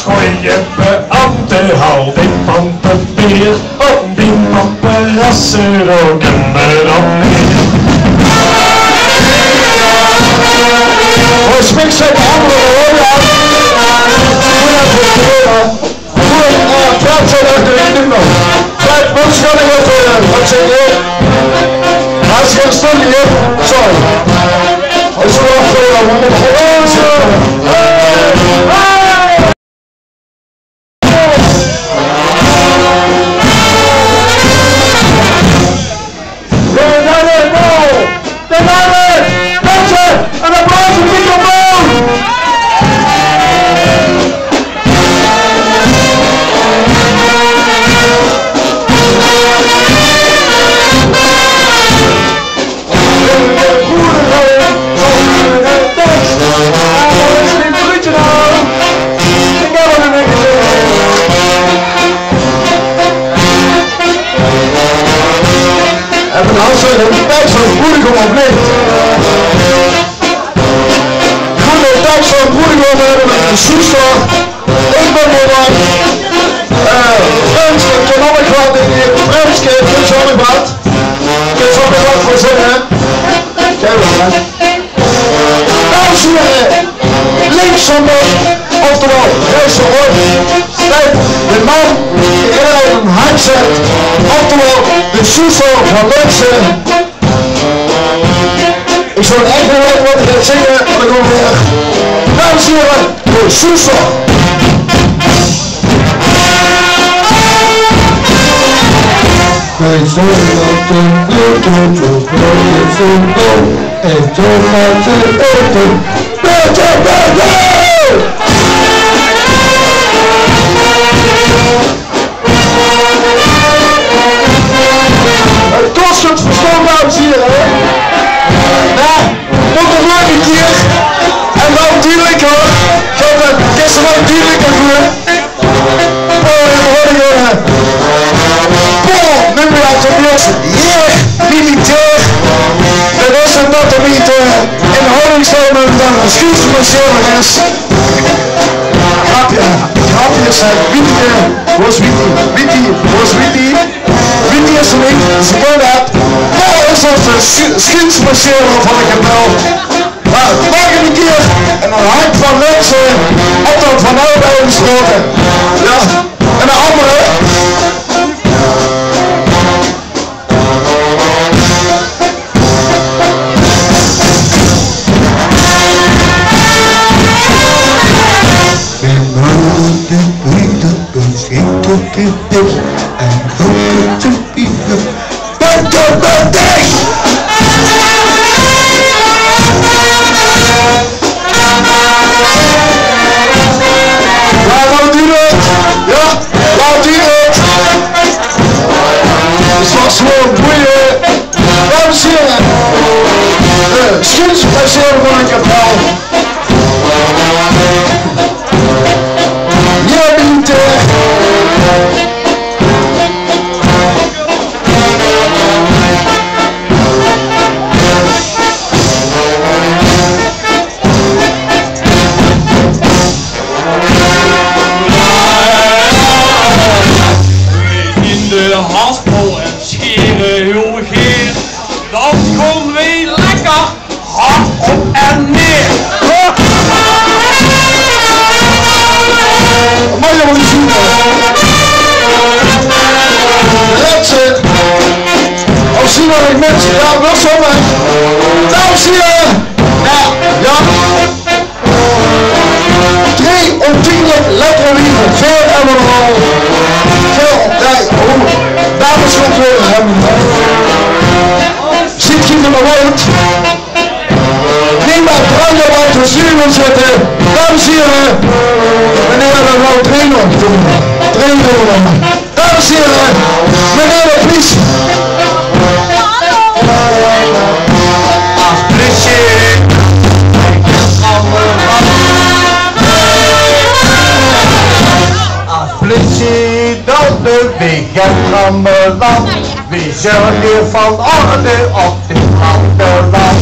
Goeie beambte, haal dit van papier. Op die paparazzen roken we dan meer. Voor Smik zijn de andere hoor. Praat zo uit de winkel. Kijk, wat kan ik wat zeg je? Hij is geen stuk hier. Sorry. Hij is wel afgelopen, maar moet gewoon zitten. Oftewel, deze hoort, de man die in een hart zet, oftewel de Suso van mensen. Ik zou echt niet weten wat ik ga zingen, maar ik kom weer. Dames en heren, de Suso. Het kost het verstand, dames en heren. Nou, tot de volgende keer. En wel duidelijk hoor. Gaat het gisteren wel duidelijk voor. Nu ben je al ten eerste hier, militair. De rest is dat er niet in de houding staan dan een schietcommercieel is. Grapje zijn Witty, was Witty, Witty is er niet, ze kunnen het. Paul is dat de schietcommercieel van de kapel. Maar de volgende keer en een hart van mensen op dat van Oudheid gesproken. Ja, en de andere. En hopen te bieden. Laat die het! Ja, laat die het! Het was gewoon boeien. Dames en heren, de schietspeciaal van een kapel. Ja, militair. Haspel en scheren heel geer. Dat komt weer lekker hard op en neer. Mag je wel niet zien? Let's als zien wat ik mensen, ja, wel zo maar. Dames en heren, ja. 3 ontiegelijk lekkere wieren, veel en al. Dames en heren, ziet je me woont? Neem maar branden uit de zuur zetten. Dames en heren, meneer de Wout Trainer. Dames en heren, meneer de Vries. Politie dat de weg en rammeland. Wie zorgt hier van orde op dit land?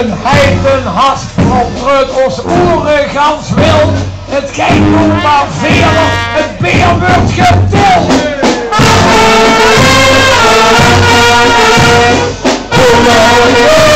een heidenhast ontrukt ons oerengans wild. Het kijkt nog maar veel, het beer wordt getild. Oh,